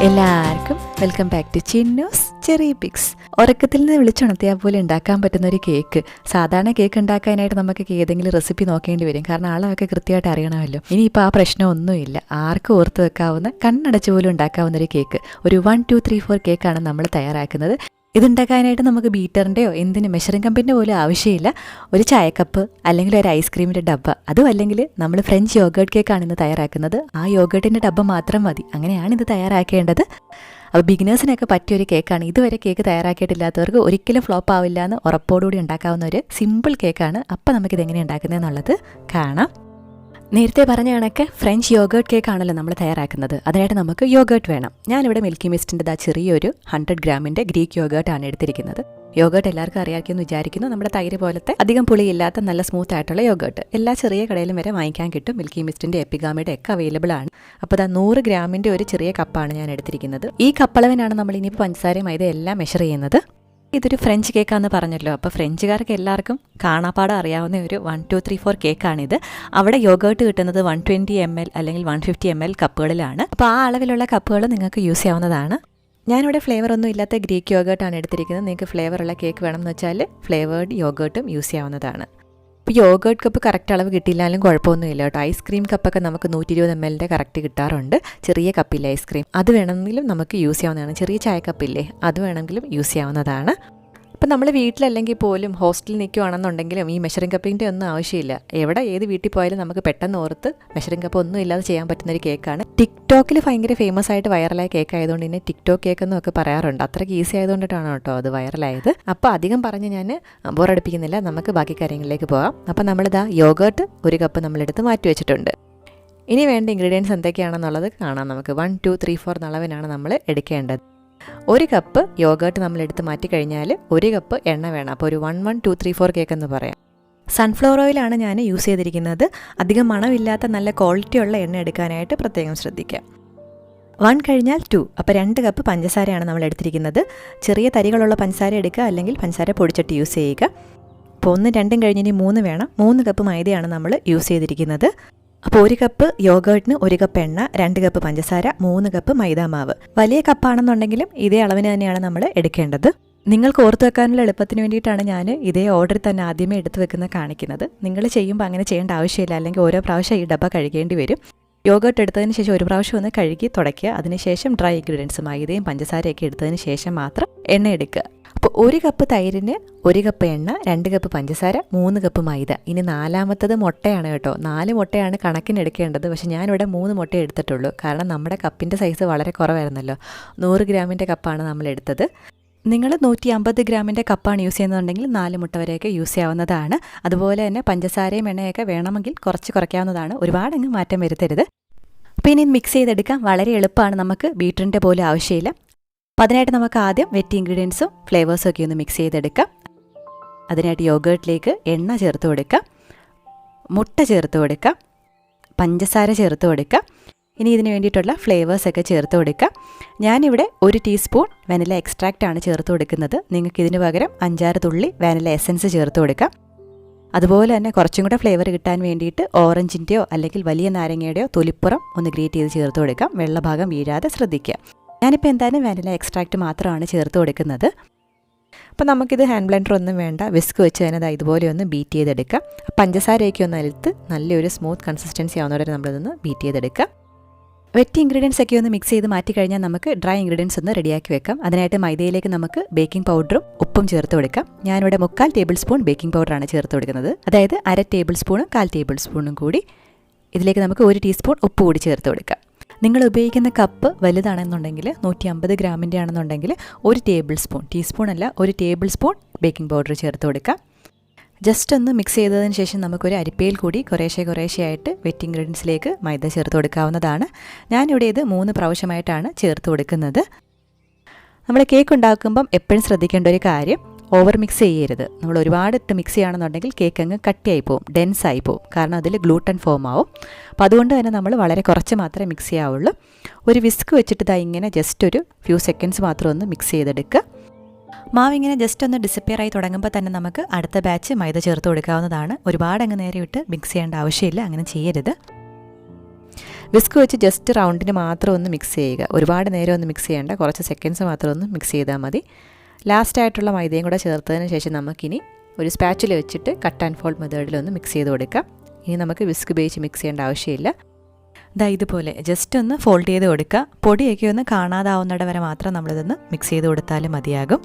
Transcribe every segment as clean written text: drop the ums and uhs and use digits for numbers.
എല്ലാവർക്കും welcome back to Chinnoos ചെറിയ pics. ഉറക്കത്തിൽ നിന്ന് വിളിച്ചുണർത്തിയാൽ പോലെ ഉണ്ടാക്കാൻ പറ്റുന്ന ഒരു കേക്ക്. സാധാരണ കേക്ക് ഉണ്ടാക്കാനായിട്ട് നമുക്ക് ഏതെങ്കിലും റെസിപ്പി നോക്കേണ്ടി വരും, കാരണം ആളൊക്കെ കൃത്യമായിട്ട് അറിയണമല്ലോ. ഇനിയിപ്പോൾ ആ പ്രശ്നമൊന്നുമില്ല, ആർക്കും ഓർത്ത് വെക്കാവുന്ന കണ്ണടച്ചു പോലും ഉണ്ടാക്കാവുന്ന ഒരു കേക്ക്. ഒരു 1 2 3 4 കേക്കാണ് നമ്മൾ തയ്യാറാക്കുന്നത്. ഇതുണ്ടാക്കാനായിട്ട് നമുക്ക് ബീറ്ററിൻ്റെയോ എന്തിന് മെഷറിംഗ് കപ്പിൻ്റെ പോലും ആവശ്യമില്ല. ഒരു ചായക്കപ്പ് അല്ലെങ്കിൽ ഒരു ഐസ്ക്രീമിൻ്റെ ഡബ്ബ, അതും അല്ലെങ്കിൽ നമ്മൾ ഫ്രഞ്ച് യോഗേർട്ട് കേക്കാണ് ഇന്ന് തയ്യാറാക്കുന്നത്. ആ യോഗേർട്ടിൻ്റെ ഡബ്ബ മാത്രം മതി. അങ്ങനെയാണ് ഇത് തയ്യാറാക്കേണ്ടത്. അപ്പോൾ ബിഗിനേഴ്സിനൊക്കെ പറ്റിയൊരു കേക്കാണ്. ഇതുവരെ കേക്ക് തയ്യാറാക്കിയിട്ടില്ലാത്തവർക്ക് ഒരിക്കലും ഫ്ലോപ്പ് ആവില്ല എന്ന് ഉറപ്പോടുകൂടി ഉണ്ടാക്കാവുന്ന ഒരു സിമ്പിൾ കേക്കാണ്. അപ്പോൾ നമുക്കിത് എങ്ങനെ ഉണ്ടാക്കുന്നതെന്നുള്ളത് കാണാം. നേരത്തെ പറഞ്ഞ കണക്ക് ഫ്രഞ്ച് യോഗേർട്ട് കേക്കാണല്ലോ നമ്മൾ തയ്യാറാക്കുന്നത്. അതിനായിട്ട് നമുക്ക് യോഗേർട്ട് വേണം. ഞാനിവിടെ മിൽക്കി മിസ്റ്റിൻ്റെ ചെറിയൊരു 100 ഗ്രാമിൻ്റെ ഗ്രീക്ക് യോഗേർട്ടാണ് എടുത്തിരിക്കുന്നത്. യോഗേർട്ട് എല്ലാവർക്കും അറിയാമെന്ന് വിചാരിക്കുന്നു. നമ്മുടെ തൈര് പോലത്തെ അധികം പുളിയില്ലാത്ത നല്ല സ്മൂത്ത് ആയിട്ടുള്ള യോഗേർട്ട് എല്ലാ ചെറിയ കടയിലും വരെ വാങ്ങിക്കാൻ കിട്ടും. മിൽക്കി മിസ്റ്റിൻ്റെ എപ്പിഗാമിയുടെ ഒക്കെ അവൈലബിൾ ആണ്. അപ്പോൾ അത് 100 ഗ്രാമിൻ്റെ ഒരു ചെറിയ കപ്പാണ് ഞാൻ എടുത്തിരിക്കുന്നത്. ഈ കപ്പളവിനാണ് നമ്മൾ ഇനിയിപ്പോൾ പഞ്ചസാരയും മൈദ എല്ലാം മെഷർ ചെയ്യുന്നത്. ഇതൊരു ഫ്രഞ്ച് കേക്കാന്ന് പറഞ്ഞല്ലോ, അപ്പോൾ ഫ്രഞ്ചുകാർക്ക് എല്ലാവർക്കും കാണാപ്പാടം അറിയാവുന്ന ഒരു 1 2 3 4 കേക്കാണിത്. അവിടെ യോഗേർട്ട് കിട്ടുന്നത് 120 ml അല്ലെങ്കിൽ 150 ml കപ്പുകളിലാണ്. അപ്പോൾ ആ അളവിലുള്ള കപ്പുകൾ നിങ്ങൾക്ക് യൂസ് ചെയ്യാവുന്നതാണ്. ഞാനിവിടെ ഫ്ലേവർ ഒന്നും ഇല്ലാത്ത ഗ്രീക്ക് യോഗേർട്ടാണ് എടുത്തിരിക്കുന്നത്. നിങ്ങൾക്ക് ഫ്ലേവറുള്ള കേക്ക് വേണമെന്ന് വെച്ചാൽ ഫ്ലേവേർഡ് യോഗേർട്ടും യൂസ് ചെയ്യാവുന്നതാണ്. ഇപ്പോൾ യോഗേർട്ട് കപ്പ് കറക്റ്റ് അളവ് കിട്ടിയില്ലാലും കുഴപ്പമൊന്നുമില്ല കേട്ടോ. ഐസ്ക്രീം കപ്പൊക്കെ നമുക്ക് 120 ml കറക്റ്റ് കിട്ടാറുണ്ട്. ചെറിയ കപ്പില്ലേ ഐസ്ക്രീം, അത് വേണമെങ്കിലും നമുക്ക് യൂസ് ചെയ്യാവുന്നതാണ്. ചെറിയ ചായ കപ്പില്ലേ, അത് വേണമെങ്കിലും യൂസ് ചെയ്യാവുന്നതാണ്. അപ്പം നമ്മൾ വീട്ടിലല്ലെങ്കിൽ പോലും ഹോസ്റ്റലിൽ നിൽക്കുകയാണെന്നുണ്ടെങ്കിലും ഈ മെഷറിംഗ് കപ്പിൻ്റെ ഒന്നും ആവശ്യമില്ല. എവിടെ ഏത് വീട്ടിൽ പോയാലും നമുക്ക് പെട്ടെന്ന് ഓർത്ത് മെഷറിംഗ് കപ്പ് ഒന്നും ഇല്ലാതെ ചെയ്യാൻ പറ്റുന്നൊരു കേക്കാണ്. ടിക്ടോക്കിൽ ഭയങ്കര ഫേമസ് ആയിട്ട് വൈറലായ കേക്ക് ആയതുകൊണ്ട് തന്നെ ടിക്ടോക്ക് കേക്ക് എന്നൊക്കെ പറയാറുണ്ട്. അത്രയ്ക്ക് ഈസി ആയതുകൊണ്ടിട്ടാണ് കേട്ടോ അത് വൈറലായത്. അപ്പോൾ അധികം പറഞ്ഞ് ഞാൻ ബോറടിപ്പിക്കുന്നില്ല, നമുക്ക് ബാക്കി കാര്യങ്ങളിലേക്ക് പോകാം. അപ്പം നമ്മളിതാ യോഗേർട്ട് 1 കപ്പ് നമ്മളെടുത്ത് മാറ്റി വെച്ചിട്ടുണ്ട്. ഇനി വേണ്ട ഇൻഗ്രീഡിയൻസ് എന്തൊക്കെയാണെന്നുള്ളത് കാണാം നമുക്ക്. 1 2 3 4 അളവിനാണ് നമ്മൾ എടുക്കേണ്ടത്. 1 കപ്പ് യോഗേർട്ട് നമ്മൾ എടുത്ത് മാറ്റി കഴിഞ്ഞാൽ 1 കപ്പ് എണ്ണ വേണം. അപ്പോൾ ഒരു 1 1 2 3 4 കേക്ക് എന്ന് പറയാം. സൺഫ്ലവർ ഓയിലാണ് ഞാൻ യൂസ് ചെയ്തിരിക്കുന്നത്. അധികം മണമില്ലാത്ത നല്ല ക്വാളിറ്റിയുള്ള എണ്ണ എടുക്കാനായിട്ട് പ്രത്യേകം ശ്രദ്ധിക്കാം. 1 കഴിഞ്ഞാൽ 2, അപ്പോൾ 2 കപ്പ് പഞ്ചസാരയാണ് നമ്മൾ എടുത്തിരിക്കുന്നത്. ചെറിയ തരികളുള്ള പഞ്ചസാര എടുക്കുക, അല്ലെങ്കിൽ പഞ്ചസാര പൊടിച്ചിട്ട് യൂസ് ചെയ്യുക. അപ്പോൾ 1 2 കഴിഞ്ഞ് ഇനി 3 വേണം. 3 കപ്പ് മൈദയാണ് നമ്മൾ യൂസ് ചെയ്തിരിക്കുന്നത്. അപ്പോൾ 1 കപ്പ് യോഗേർട്ടിന് 1 കപ്പ് എണ്ണ, 2 കപ്പ് പഞ്ചസാര, 3 കപ്പ് മൈദാമാവ്. വലിയ കപ്പാണെന്നുണ്ടെങ്കിലും ഇതേ അളവിന് തന്നെയാണ് നമ്മൾ എടുക്കേണ്ടത്. നിങ്ങൾക്ക് ഓർത്ത് വെക്കാനുള്ള എളുപ്പത്തിന് വേണ്ടിയിട്ടാണ് ഞാൻ ഇതേ ഓർഡറിൽ തന്നെ ആദ്യമേ എടുത്ത് വെക്കുന്നത് കാണിക്കുന്നത്. നിങ്ങൾ ചെയ്യുമ്പോൾ അങ്ങനെ ചെയ്യേണ്ട ആവശ്യമില്ല, അല്ലെങ്കിൽ ഓരോ പ്രാവശ്യം ഈ ഡബ്ബ കഴുകേണ്ടി വരും. യോഗേർട്ട് എടുത്തതിന് ശേഷം ഒരു പ്രാവശ്യം ഒന്ന് കഴുകി തുടയ്ക്കുക. അതിനുശേഷം ഡ്രൈ ഇൻഗ്രീഡിയൻസ് മൈദയും പഞ്ചസാരയൊക്കെ എടുത്തതിന് ശേഷം മാത്രം എണ്ണ എടുക്കുക. അപ്പോൾ 1 കപ്പ് തൈരിന് 1 കപ്പ് എണ്ണ, 2 കപ്പ് പഞ്ചസാര, 3 കപ്പ് മൈദ. ഇനി 4മത്തത് മുട്ടയാണ് കേട്ടോ. 4 മുട്ടയാണ് കണക്കിന് എടുക്കേണ്ടത്. പക്ഷേ ഞാനിവിടെ 3 മുട്ട എടുത്തിട്ടുള്ളൂ, കാരണം നമ്മുടെ കപ്പിൻ്റെ സൈസ് വളരെ കുറവായിരുന്നല്ലോ. 100 ഗ്രാമിൻ്റെ കപ്പാണ് നമ്മൾ എടുത്തത്. നിങ്ങൾ 150 ഗ്രാമിൻ്റെ കപ്പാണ് യൂസ് ചെയ്യുന്നതുണ്ടെങ്കിൽ 4 മുട്ട വരെയൊക്കെ യൂസ് ചെയ്യാവുന്നതാണ്. അതുപോലെ തന്നെ പഞ്ചസാരയും എണ്ണയൊക്കെ വേണമെങ്കിൽ കുറയ്ക്കാവുന്നതാണ്. ഒരുപാടങ്ങ് മാറ്റം വരുത്തരുത്. അപ്പോൾ ഇനി മിക്സ് ചെയ്തെടുക്കാം. വളരെ എളുപ്പമാണ്, നമുക്ക് ബീറ്ററിൻ്റെ പോലും ആവശ്യമില്ല. അപ്പോൾ അതിനായിട്ട് നമുക്ക് ആദ്യം വെറ്റ് ഇൻഗ്രീഡിയൻസും ഫ്ലേവേഴ്സും ഒക്കെ ഒന്ന് മിക്സ് ചെയ്തെടുക്കാം. അതിനായിട്ട് യോഗേർട്ടിലേക്ക് എണ്ണ ചേർത്ത് കൊടുക്കാം, മുട്ട ചേർത്ത് കൊടുക്കാം, പഞ്ചസാര ചേർത്ത് കൊടുക്കാം. ഇനി ഇതിന് വേണ്ടിയിട്ടുള്ള ഫ്ലേവേഴ്സൊക്കെ ചേർത്ത് കൊടുക്കാം. ഞാനിവിടെ 1 ടീസ്പൂൺ വാനില എക്സ്ട്രാക്റ്റ് ആണ് ചേർത്ത് കൊടുക്കുന്നത്. നിങ്ങൾക്ക് ഇതിന് പകരം 5-6 തുള്ളി വാനില എസൻസ് ചേർത്ത് കൊടുക്കാം. അതുപോലെ തന്നെ കുറച്ചും കൂടെ ഫ്ലേവർ കിട്ടാൻ വേണ്ടിയിട്ട് ഓറഞ്ചിൻ്റെയോ അല്ലെങ്കിൽ വലിയ നാരങ്ങയുടെയോ തൊലിപ്പുറം ഒന്ന് ഗ്രേറ്റ് ചെയ്ത് ചേർത്ത് കൊടുക്കാം. വെള്ളഭാഗം വീഴാതെ ശ്രദ്ധിക്കുക. ഞാനിപ്പോൾ എന്തായാലും വാനില എക്സ്ട്രാക്റ്റ് മാത്രമാണ് ചേർത്ത് കൊടുക്കുന്നത്. അപ്പോൾ നമുക്കിത് ഹാൻഡ് ബ്ലെൻഡർ ഒന്നും വേണ്ട, വിസ്ക് വെച്ച് തന്നെ ഇതുപോലെ ഒന്ന് ബീറ്റ് ചെയ്തെടുക്കാം. പഞ്ചസാരയൊക്കെ ഒന്ന് അലുത്ത് നല്ലൊരു സ്മൂത്ത് കൺസിസ്റ്റൻസി ആവുന്നവരെ നമ്മളിതൊന്ന് ബീറ്റ് ചെയ്തെടുക്കാം. വെറ്റ് ഇൻഗ്രീഡിയൻസ് ഒക്കെ ഒന്ന് മിക്സ് ചെയ്ത് മാറ്റി കഴിഞ്ഞാൽ നമുക്ക് ഡ്രൈ ഇൻഗ്രീഡിയൻസ് ഒന്ന് റെഡിയാക്കി വെക്കാം. അതിനായിട്ട് മൈദയിലേക്ക് നമുക്ക് ബേക്കിംഗ് പൗഡറും ഉപ്പും ചേർത്ത് കൊടുക്കാം. ഞാനിവിടെ 3/4 ടേബിൾ സ്പൂൺ ബേക്കിംഗ് പൗഡറാണ് ചേർത്ത് കൊടുക്കുന്നത്. അതായത് 1/2 ടേബിൾ സ്പൂണും 1/4 ടേബിൾ സ്പൂണും കൂടി. ഇതിലേക്ക് നമുക്ക് 1 ടീസ്പൂൺ ഉപ്പ് കൂടി ചേർത്ത് കൊടുക്കാം. നിങ്ങൾ ഉപയോഗിക്കുന്ന കപ്പ് വലുതാണെന്നുണ്ടെങ്കിൽ 150 ഗ്രാമിൻ്റെ ആണെന്നുണ്ടെങ്കിൽ 1 ടേബിൾ സ്പൂൺ, ടീസ്പൂൺ അല്ല 1 ടേബിൾ സ്പൂൺ ബേക്കിംഗ് പൗഡർ ചേർത്ത് കൊടുക്കാം. ജസ്റ്റ് ഒന്ന് മിക്സ് ചെയ്തതിന് ശേഷം നമുക്കൊരു അരിപ്പയിൽ കൂടി കുറേശ്ശെയായിട്ട് വെറ്റ് ഇൻഗ്രീഡിയൻസിലേക്ക് മൈദ ചേർത്ത് കൊടുക്കാവുന്നതാണ്. ഞാനിവിടെ ഇത് 3 പ്രാവശ്യമായിട്ടാണ് ചേർത്ത് കൊടുക്കുന്നത്. നമ്മൾ കേക്ക് ഉണ്ടാക്കുമ്പം എപ്പോഴും ശ്രദ്ധിക്കേണ്ട ഒരു കാര്യം, ഓവർ മിക്സ് ചെയ്യരുത്. നമ്മൾ ഒരുപാട് ഇട്ട് മിക്സ് ചെയ്യുകയാണെന്നുണ്ടെങ്കിൽ കേക്ക് അങ്ങ് കട്ടിയായി പോവും, ഡെൻസായി പോവും, കാരണം അതിൽ ഗ്ലൂട്ടൻ ഫോം ആവും. അപ്പോൾ അതുകൊണ്ട് തന്നെ നമ്മൾ വളരെ കുറച്ച് മാത്രമേ മിക്സ് ചെയ്യാവുള്ളൂ. ഒരു വിസ്ക് വെച്ചിട്ട് ഇങ്ങനെ ജസ്റ്റ് ഒരു ഫ്യൂ സെക്കൻഡ്സ് മാത്രം ഒന്ന് മിക്സ് ചെയ്തെടുക്കുക. മാവ് ഇങ്ങനെ ജസ്റ്റ് ഒന്ന് ഡിസപ്പിയർ ആയി തുടങ്ങുമ്പോൾ തന്നെ നമുക്ക് അടുത്ത ബാച്ച് മൈദ ചേർത്ത് കൊടുക്കാവുന്നതാണ്. ഒരുപാട് അങ്ങ് നേരെ ഇട്ട് മിക്സ് ചെയ്യേണ്ട ആവശ്യമില്ല, അങ്ങനെ ചെയ്യരുത്. വിസ്ക് വെച്ച് ജസ്റ്റ് റൗണ്ടിന് മാത്രം ഒന്ന് മിക്സ് ചെയ്യുക. ഒരുപാട് നേരം ഒന്ന് മിക്സ് ചെയ്യേണ്ട, കുറച്ച് സെക്കൻഡ്സ് മാത്രം ഒന്ന് മിക്സ് ചെയ്താൽ മതി. ലാസ്റ്റായിട്ടുള്ള മൈദയും കൂടെ ചേർത്തതിന് ശേഷം നമുക്കിനി ഒരു സ്പാച്ചുല വെച്ചിട്ട് കട്ട് ആൻഡ് ഫോൾഡ് മെത്തേഡിലൊന്ന് മിക്സ് ചെയ്ത് കൊടുക്കാം. ഇനി നമുക്ക് വിസ്ക് ഉപയോഗിച്ച് മിക്സ് ചെയ്യേണ്ട ആവശ്യമില്ല. ഇതുപോലെ ജസ്റ്റ് ഒന്ന് ഫോൾഡ് ചെയ്ത് കൊടുക്കുക. പൊടിയൊക്കെ ഒന്ന് കാണാതാവുന്നിട വരെ മാത്രം നമ്മളിതൊന്ന് മിക്സ് ചെയ്ത് കൊടുത്താലും മതിയാകും.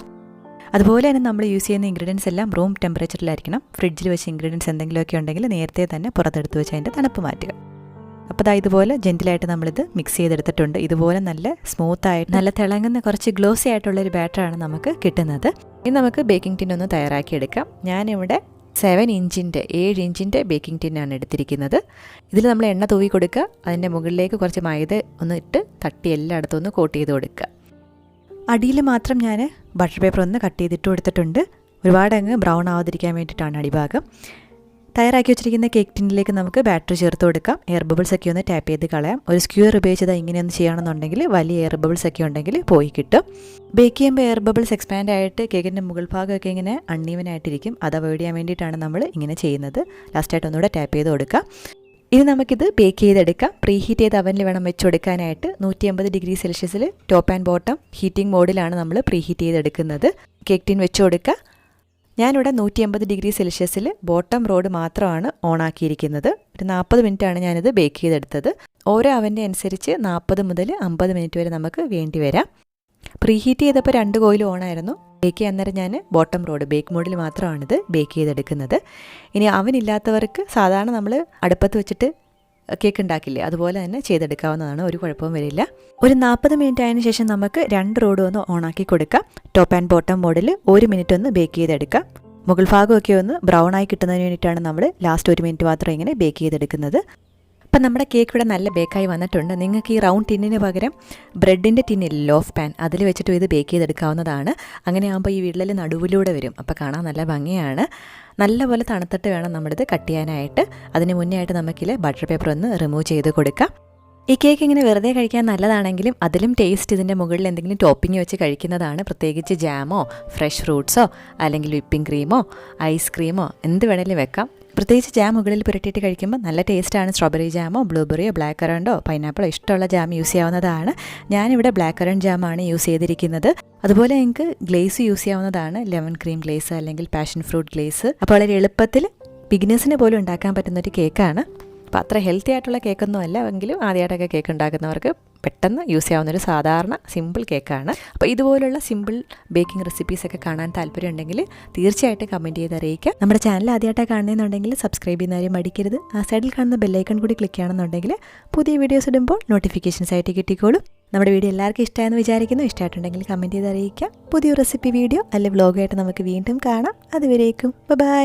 അതുപോലെ തന്നെ നമ്മൾ യൂസ് ചെയ്യുന്ന ഇൻഗ്രീഡിയൻസ് എല്ലാം റൂം ടെമ്പറേച്ചറിലായിരിക്കണം. ഫ്രിഡ്ജിൽ വെച്ച് ഇൻഗ്രീഡിയൻസ് എന്തെങ്കിലുമൊക്കെ ഉണ്ടെങ്കിൽ നേരത്തെ തന്നെ പുറത്തെടുത്ത് വെച്ച് അതിൻ്റെ തണുപ്പ് മാറ്റുക. അപ്പോൾ ഇതുപോലെ ജെൻറ്റിലായിട്ട് നമ്മളിത് മിക്സ് ചെയ്തെടുത്തിട്ടുണ്ട്. ഇതുപോലെ നല്ല സ്മൂത്തായിട്ട് നല്ല തിളങ്ങുന്ന കുറച്ച് ഗ്ലോസി ആയിട്ടുള്ളൊരു ബാറ്ററാണ് നമുക്ക് കിട്ടുന്നത്. ഇനി നമുക്ക് ബേക്കിംഗ് ടിൻ ഒന്ന് തയ്യാറാക്കിയെടുക്കാം. ഞാനിവിടെ 7 ഇഞ്ചിൻ്റെ ബേക്കിംഗ് ടിന്നാണ് എടുത്തിരിക്കുന്നത്. ഇതിൽ നമ്മൾ എണ്ണ തൂവി കൊടുക്കുക. അതിൻ്റെ മുകളിലേക്ക് കുറച്ച് മൈദ ഒന്ന് ഇട്ട് തട്ടി എല്ലായിടത്തും ഒന്ന് കോട്ട് ചെയ്ത് കൊടുക്കുക. അടിയിൽ മാത്രം ഞാൻ ബട്ടർ പേപ്പർ ഒന്ന് കട്ട് ചെയ്തിട്ട് കൊടുത്തിട്ടുണ്ട്. ഒരുപാട് അങ്ങ് ബ്രൗൺ ആവാതിരിക്കാൻ വേണ്ടിയിട്ടാണ് അടിഭാഗം. തയ്യാറാക്കി വെച്ചിരിക്കുന്ന കേക്ക് ടിന്നിലേക്ക് നമുക്ക് ബാറ്റർ ചേർത്ത് കൊടുക്കാം. എയർ ബബിൾസ് ഒക്കെ ഒന്ന് ടാപ്പ് ചെയ്ത് കളയാം. ഒരു സ്ക്യൂർ ഉപയോഗിച്ചത് ഇങ്ങനെയൊന്ന് ചെയ്യുകയാണെന്നുണ്ടെങ്കിൽ വലിയ എയർ ബബിൾസ് ഒക്കെ ഉണ്ടെങ്കിൽ പോയി കിട്ടും. ബേക്ക് ചെയ്യുമ്പോൾ എയർ ബബിൾസ് എക്സ്പാൻഡ് ആയിട്ട് കേക്കിൻ്റെ മുകൾ ഭാഗമൊക്കെ ഇങ്ങനെ അൺഈവൻ ആയിട്ടിരിക്കും. അത് അവോയ്ഡ് ചെയ്യാൻ വേണ്ടിയിട്ടാണ് നമ്മൾ ഇങ്ങനെ ചെയ്യുന്നത്. ലാസ്റ്റായിട്ട് ഒന്നുകൂടെ ടാപ്പ് ചെയ്ത് കൊടുക്കാം. ഇനി നമുക്കിത് ബേക്ക് ചെയ്തെടുക്കാം. പ്രീ ഹീറ്റ് ചെയ്ത് അവനിൽ വേണം വെച്ച് കൊടുക്കാനായിട്ട്. 180 ഡിഗ്രി സെൽഷ്യസിൽ ടോപ്പ് ആൻഡ് ബോട്ടം ഹീറ്റിംഗ് മോഡിലാണ് നമ്മൾ പ്രീ ഹീറ്റ് ചെയ്തെടുക്കുന്നത്. കേക്ക് ടിൻ വെച്ച് കൊടുക്കുക. ഞാനിവിടെ 180 ഡിഗ്രി സെൽഷ്യസിൽ ബോട്ടം റോഡ് മാത്രമാണ് ഓണാക്കിയിരിക്കുന്നത്. ഒരു 40 മിനിറ്റാണ് ഞാനിത് ബേക്ക് ചെയ്തെടുത്തത്. ഓരോ അവൻ്റെ അനുസരിച്ച് 40 മുതൽ 50 മിനിറ്റ് വരെ നമുക്ക് വേണ്ടി വരാം. പ്രീ ഹീറ്റ് ചെയ്തപ്പോൾ 2 കോയിൽ ഓണായിരുന്നു. ബേക്ക് ചെയ്യാൻ നേരം ഞാൻ ബോട്ടം റോഡ് ബേക്ക് മോഡിൽ മാത്രമാണിത് ബേക്ക് ചെയ്തെടുക്കുന്നത്. ഇനി അവനില്ലാത്തവർക്ക് സാധാരണ നമ്മൾ അടുപ്പത്ത് വെച്ചിട്ട് കേക്ക് ഉണ്ടാക്കില്ലേ, അതുപോലെ തന്നെ ചെയ്തെടുക്കാവുന്നതാണ്. ഒരു കുഴപ്പവും വരില്ല. ഒരു 40 മിനിറ്റ് ആയതിനു ശേഷം നമുക്ക് 2 റോഡും ഒന്ന് ഓണാക്കി കൊടുക്കാം. ടോപ്പ് ആൻഡ് ബോട്ടം മോഡിൽ 1 മിനിറ്റ് ഒന്ന് ബേക്ക് ചെയ്തെടുക്കാം. മുകൾ ഭാഗമൊക്കെ ഒന്ന് ബ്രൗൺ ആയി കിട്ടുന്നതിന് വേണ്ടിയിട്ടാണ് നമ്മൾ ലാസ്റ്റ് 1 മിനിറ്റ് മാത്രം ഇങ്ങനെ ബേക്ക് ചെയ്തെടുക്കുന്നത്. അപ്പം നമ്മുടെ കേക്ക് ഇവിടെ നല്ല ബേക്കായി വന്നിട്ടുണ്ട്. നിങ്ങൾക്ക് ഈ റൗണ്ട് ടിന്നിന് പകരം ബ്രെഡിൻ്റെ ടിന്നിൽ ലോഫ് പാൻ അതിൽ വെച്ചിട്ട് ഇത് ബേക്ക് ചെയ്തെടുക്കാവുന്നതാണ്. അങ്ങനെ ആകുമ്പോൾ ഈ വിള്ളൽ നടുവിലൂടെ വരും. അപ്പോൾ കാണാൻ നല്ല ഭംഗിയാണ്. നല്ലപോലെ തണുത്തിട്ട് വേണം നമ്മളിത് കട്ട് ചെയ്യാനായിട്ട്. അതിന് മുന്നേ ആയിട്ട് നമുക്കിൽ ബട്ടർ പേപ്പർ ഒന്ന് റിമൂവ് ചെയ്ത് കൊടുക്കാം. ഈ കേക്ക് ഇങ്ങനെ വെറുതെ കഴിക്കാൻ നല്ലതാണെങ്കിലും അതിലും ടേസ്റ്റ് ഇതിൻ്റെ മുകളിൽ എന്തെങ്കിലും ടോപ്പിംഗ് വെച്ച് കഴിക്കുന്നതാണ്. പ്രത്യേകിച്ച് ജാമോ ഫ്രഷ് ഫ്രൂട്ട്സോ അല്ലെങ്കിൽ വിപ്പിംഗ് ക്രീമോ ഐസ്ക്രീമോ എന്ത് വേണേലും വെക്കാം. പ്രത്യേകിച്ച് ജാം മുകളിൽ പുരട്ടിയിട്ട് കഴിക്കുമ്പോൾ നല്ല ടേസ്റ്റാണ്. സ്ട്രോബെറി ജാമോ ബ്ലൂബെറിയോ ബ്ലാക്ക് കറണ്ടോ പൈനാപ്പിളോ ഇഷ്ടമുള്ള ജാം യൂസ് ചെയ്യാവുന്നതാണ്. ഞാനിവിടെ ബ്ലാക്ക് കറണ്ട് ജാമാണ് യൂസ് ചെയ്തിരിക്കുന്നത്. അതുപോലെ നിങ്ങൾക്ക് ഗ്ലേസ് യൂസ് ചെയ്യാവുന്നതാണ്. ലെമൺ ക്രീം ഗ്ലേസ് അല്ലെങ്കിൽ പാഷൻ ഫ്രൂട്ട് ഗ്ലേസ്. അപ്പോൾ വളരെ എളുപ്പത്തിൽ ബിഗിനേഴ്സിന് പോലും ഉണ്ടാക്കാൻ പറ്റുന്നൊരു കേക്കാണ്. അപ്പോൾ അത്ര ഹെൽത്തി ആയിട്ടുള്ള കേക്കൊന്നും അല്ല, എങ്കിലും ആദ്യമായിട്ടൊക്കെ കേക്ക് ഉണ്ടാക്കുന്നവർക്ക് പെട്ടെന്ന് യൂസ് ചെയ്യാവുന്നൊരു സാധാരണ സിമ്പിൾ കേക്കാണ്. അപ്പോൾ ഇതുപോലുള്ള സിമ്പിൾ ബേക്കിംഗ് റെസിപ്പീസൊക്കെ കാണാൻ താല്പര്യം ഉണ്ടെങ്കിൽ തീർച്ചയായിട്ടും കമൻറ്റ് ചെയ്ത് അറിയിക്കുക. നമ്മുടെ ചാനൽ ആദ്യമായിട്ടാണ് കാണുന്നതെന്നുണ്ടെങ്കിൽ സബ്സ്ക്രൈബ് ചെയ്യുന്നവരും മടിക്കരുത്. ആ സൈഡിൽ കാണുന്ന ബെല്ലൈക്കൺ കൂടി ക്ലിക്ക് ചെയ്യണമെന്നുണ്ടെങ്കിൽ പുതിയ വീഡിയോസ് ഇടുമ്പോൾ നോട്ടിഫിക്കേഷൻസ് ആയിട്ട് കിട്ടിക്കോളും. നമ്മുടെ വീഡിയോ എല്ലാവർക്കും ഇഷ്ടമായെന്ന് വിചാരിക്കുന്നു. ഇഷ്ടമായിട്ടുണ്ടെങ്കിൽ കമൻറ്റ് ചെയ്ത് അറിയിക്കാം. പുതിയ റെസിപ്പി വീഡിയോ അല്ലെങ്കിൽ വ്ലോഗായിട്ട് നമുക്ക് വീണ്ടും കാണാം. അതുവരേക്കും ബൈ.